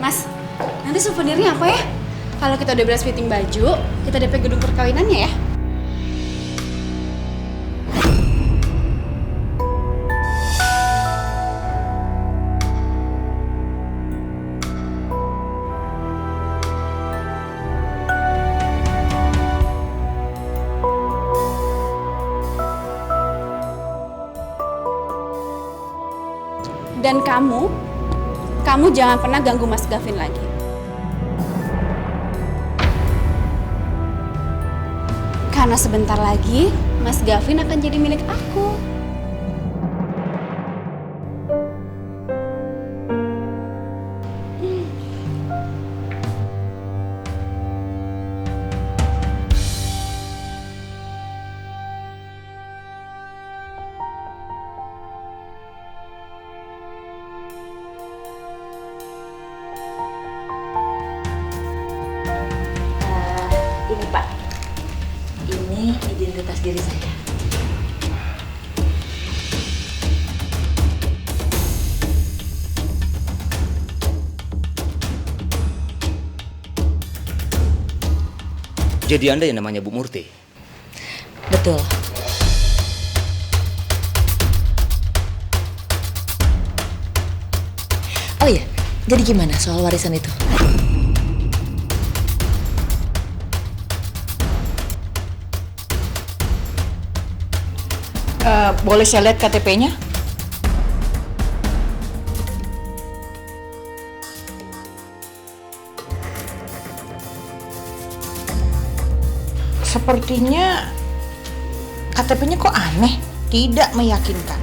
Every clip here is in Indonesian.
Mas, nanti souvenirnya apa ya? Kalau kita udah beres fitting baju, kita DP gedung perkawinannya ya. Dan kamu jangan pernah ganggu Mas Gavin lagi. Karena sebentar lagi Mas Gavin akan jadi milik aku. Ini Pak, ini identitas diri saya. Jadi Anda yang namanya Bu Murti? Betul. Oh iya, jadi gimana soal warisan itu? Boleh saya lihat KTP-nya? Sepertinya KTP-nya kok aneh, tidak meyakinkan.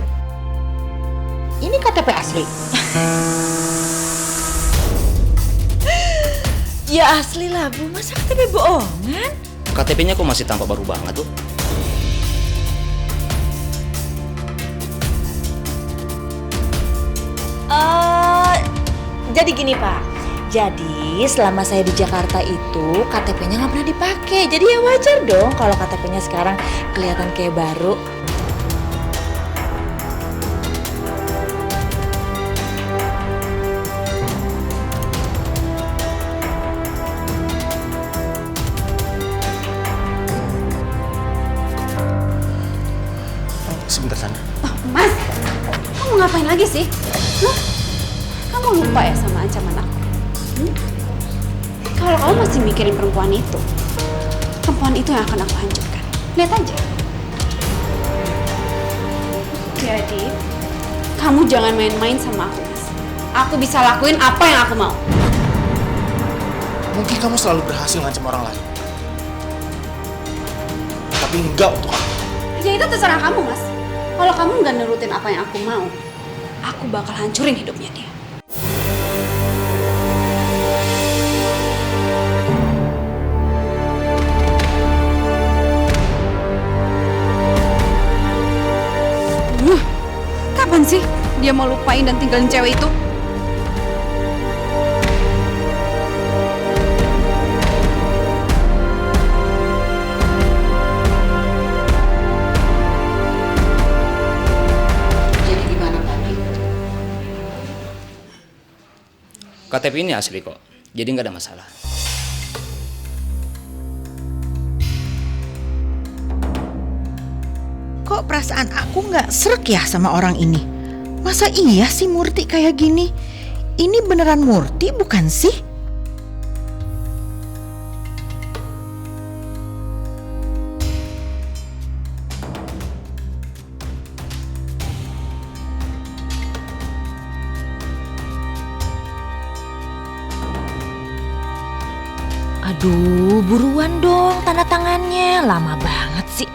Ini KTP asli. Ya asli lah Bu, masa KTP bohongan? KTP-nya kok masih tampak baru banget tuh? Jadi gini Pak, jadi selama saya di Jakarta itu KTP-nya nggak pernah dipakai. Jadi ya wajar dong kalau KTP-nya sekarang kelihatan kayak baru. Sebentar sana. Oh, Mas, kamu ngapain lagi sih? Hah? Kamu lupa ya sama ancaman aku? Kalau kamu masih mikirin perempuan itu yang akan aku hancurkan. Lihat aja. Jadi, kamu jangan main-main sama aku, Mas. Aku bisa lakuin apa yang aku mau. Mungkin kamu selalu berhasil ngancam orang lain. Tapi enggak untuk aku. Ya itu terserah kamu, Mas. Kalau kamu nggak nurutin apa yang aku mau, aku bakal hancurin hidupnya dia. Kapan sih dia mau lupain dan tinggalin cewek itu? Jadi gimana Pak? KTP ini asli kok, jadi nggak ada masalah. Kok perasaan aku nggak srek ya sama orang ini? Masa iya sih Murti kayak gini? Ini beneran Murti bukan sih? Aduh, buruan dong tanda tangannya. Lama banget sih.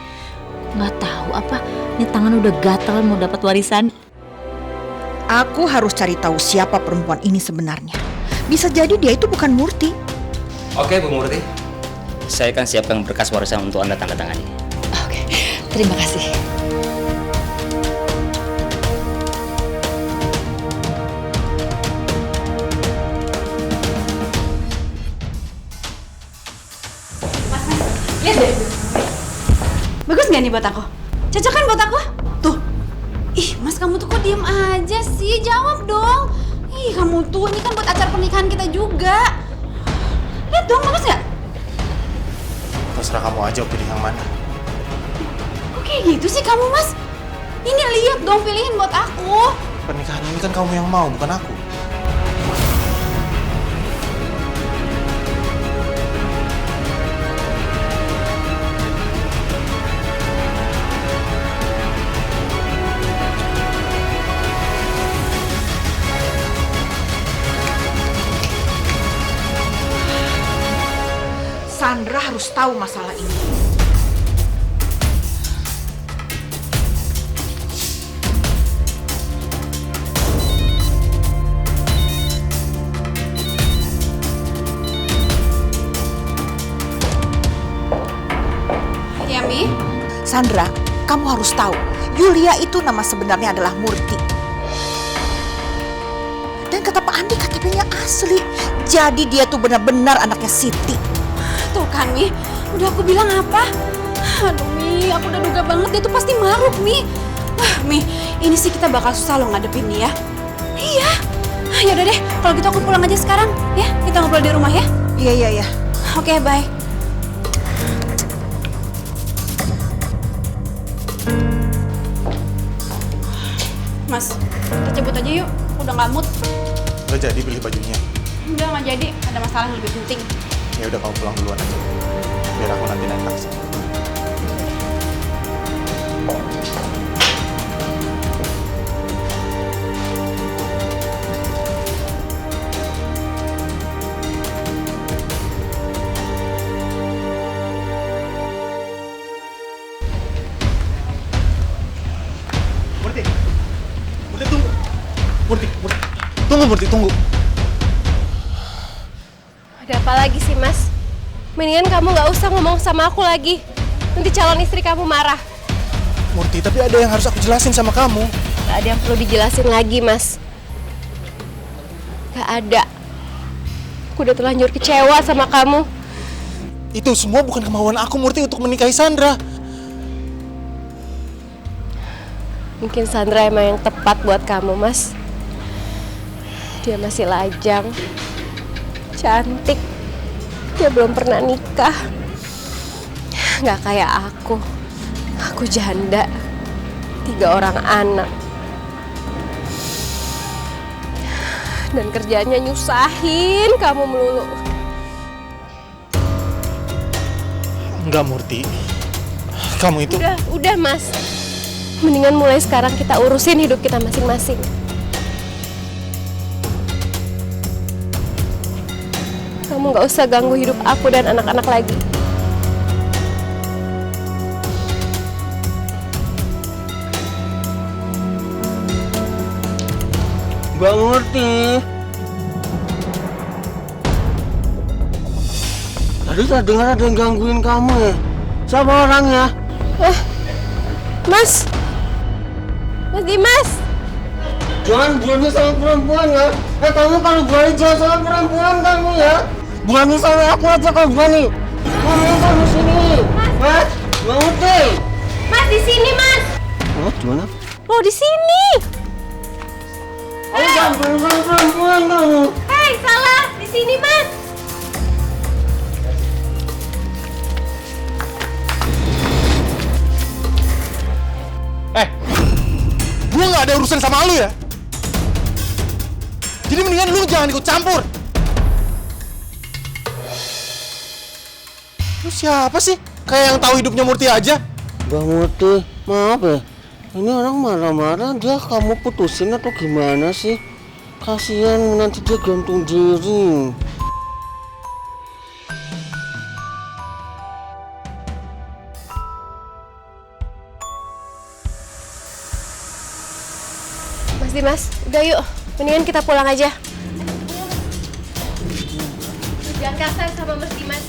Nggak tahu apa, ini tangan udah gatal mau dapat warisan. Aku harus cari tahu siapa perempuan ini sebenarnya. Bisa jadi dia itu bukan Murti. Oke Bu Murti, saya akan siapkan berkas warisan untuk Anda tanda tangani. Oke, terima kasih. Lihat deh. Bagus gak nih buat aku? Cocok kan buat aku? Tuh. Ih, Mas kamu tuh kok diem aja sih? Jawab dong. Ih, kamu tuh, ini kan buat acara pernikahan kita juga. Lihat dong, bagus nggak? Terserah kamu aja pilih yang mana. Kok kayak gitu sih kamu, Mas? Ini lihat dong, pilihin buat aku. Pernikahan ini kan kamu yang mau, bukan aku. Sandra harus tahu masalah ini. Ya, Mi? Sandra, kamu harus tahu, Yulia itu nama sebenarnya adalah Murti. Dan kata Pak Andi KTP-nya asli. Jadi dia tuh benar-benar anaknya Siti. Tuh kan, Mi. Udah aku bilang apa? Aduh, Mi. Aku udah duga banget dia tuh pasti maruk, Mi. Wah, Mi. Ini sih kita bakal susah loh ngadepin dia. Iya. Ya udah deh. Kalau gitu aku pulang aja sekarang. Ya, kita ngobrol di rumah ya. Iya. Oke, bye. Mas, kita cabut aja yuk. Udah nggak mood. Udah jadi beli bajunya. Udah nggak jadi. Ada masalah yang lebih penting. Ya udah kamu pulang duluan aja. Biar aku nanti naik taksi. Murti, tunggu. Murti, tunggu. Ada apa lagi sih, Mas? Mendingan kamu nggak usah ngomong sama aku lagi. Nanti calon istri kamu marah. Murti, tapi ada yang harus aku jelasin sama kamu. Gak ada yang perlu dijelasin lagi, Mas. Gak ada. Aku udah terlanjur kecewa sama kamu. Itu semua bukan kemauan aku, Murti, untuk menikahi Sandra. Mungkin Sandra emang yang tepat buat kamu, Mas. Dia masih lajang, cantik. Dia belum pernah nikah. Gak kayak aku. Aku janda. 3 orang anak. Dan kerjanya nyusahin kamu melulu. Enggak, Murti. Kamu itu... Udah, Mas. Mendingan mulai sekarang kita urusin hidup kita masing-masing. Kamu gak usah ganggu hidup aku dan anak-anak lagi. Gak ngerti. Tadi saya dengar ada yang gangguin kamu ya. Siapa orangnya? Mas Dimas. Jangan berani sama perempuan ya. Kamu kalau berani jangan sama perempuan kamu ya. Berani sama aku aja kalau berani. Kamu di sini. Mas, gak ngerti. Mas di sini, Mas. Oh, gimana? Oh, di sini. Kamu jangan berani sama perempuan kamu. Hei, salah. Di sini, Mas. Gue gak ada urusan sama lu ya. Jadi mendingan lu jangan ikut campur. Lu siapa sih? Kayak yang tahu hidupnya Murti aja. Bang Murti, maaf ya. Ini orang marah-marah, dia kamu putusin atau gimana sih? Kasihan nanti dia gantung diri. Mas Dimas, udah yuk. Mendingan kita pulang aja. Jangan kasar sama Mas Dimas.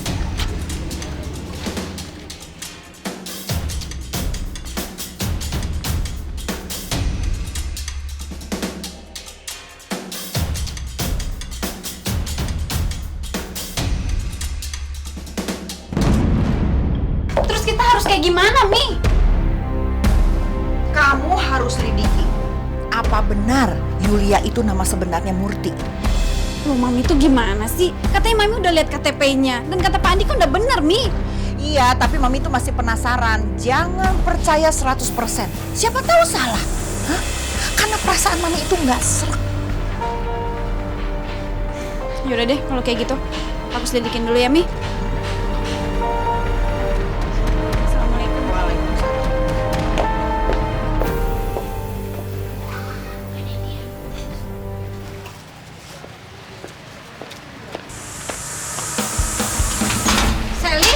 Terus kita harus kayak gimana, Mi? Kamu harus lidiki Apa benar Yulia itu nama sebenarnya Murti? Loh, Mami tuh gimana sih? Katanya Mami udah lihat KTP-nya. Dan kata Pak Andi kan udah benar, Mi. Iya, tapi Mami itu masih penasaran. Jangan percaya 100%. Siapa tahu salah. Hah? Karena perasaan Mami itu nggak srek. Yaudah deh, kalau kayak gitu. Aku selidikin dulu ya, Mi. Assalamualaikum. Sally?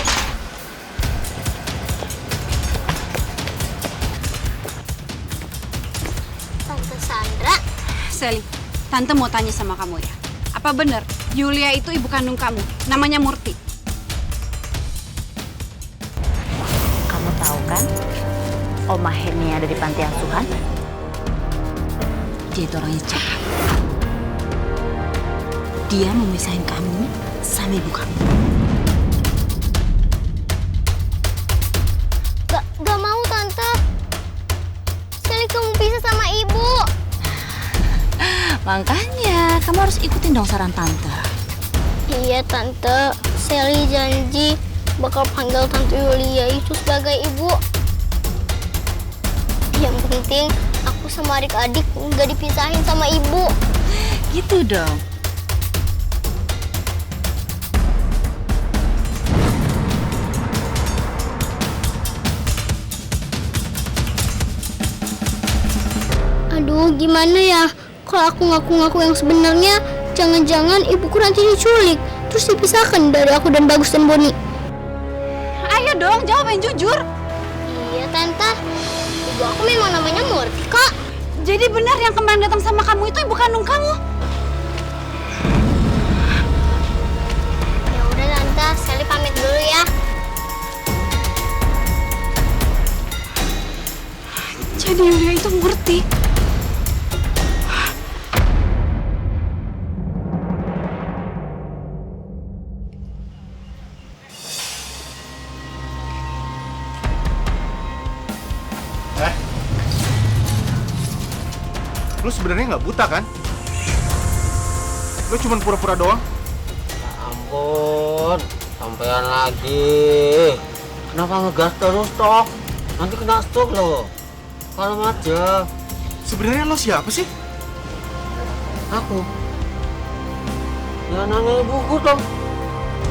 Tante Sandra, Sally, Tante mau tanya sama kamu ya. Apa benar Yulia itu ibu kandung kamu? Namanya Murti. Kamu tahu kan, Oma Heni ada di panti asuhan? Dia itu orangnya jahat. Dia mau misahin kamu sama ibu kamu. gak mau Tante. Sally kamu bisa sama ibu. Makanya, kamu harus ikutin dong saran Tante. Iya Tante, Sally janji bakal panggil Tante Yulia itu sebagai ibu. Yang penting aku sama adik-adik nggak dipisahin sama ibu. Gitu dong. Aduh, gimana ya? Kalau aku ngaku-ngaku yang sebenarnya, jangan-jangan ibuku nanti diculik, terus dipisahkan dari aku dan Bagus dan Boni. Ayo dong, jawab yang jujur. Iya Tante, ibu aku memang namanya Murti kok. Jadi benar yang kemarin datang sama kamu itu ibu kandung kamu? Ya udah Tante, Sally pamit dulu ya. Jadi Yulia itu Murti. Lu sebenarnya nggak buta kan? Lu cuma pura-pura doang. Ampun, sampean lagi. Kenapa ngegas terus toh? Nanti kena stroke loh. Kalem aja. Sebenarnya lo siapa sih? Aku. Ya nanya ibuku dong.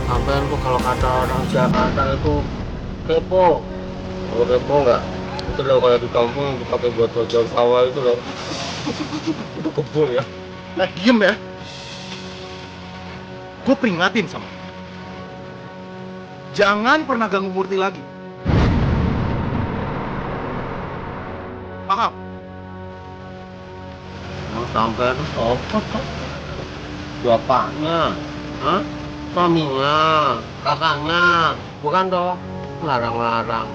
Sampean tuh kalau kata orang Jakarta itu kepo. Kalau kepo nggak? Itu loh kayak di kampung yang dipakai buat belajar sawah itu loh. Itu kebun ya. Diem ya. Gue peringatin sama lo. Jangan pernah ganggu Murti lagi. Paham? Mau sampai itu sopo toh? Bapaknya, hah? Suaminya, kakaknya, bukan toh? Larang-larang.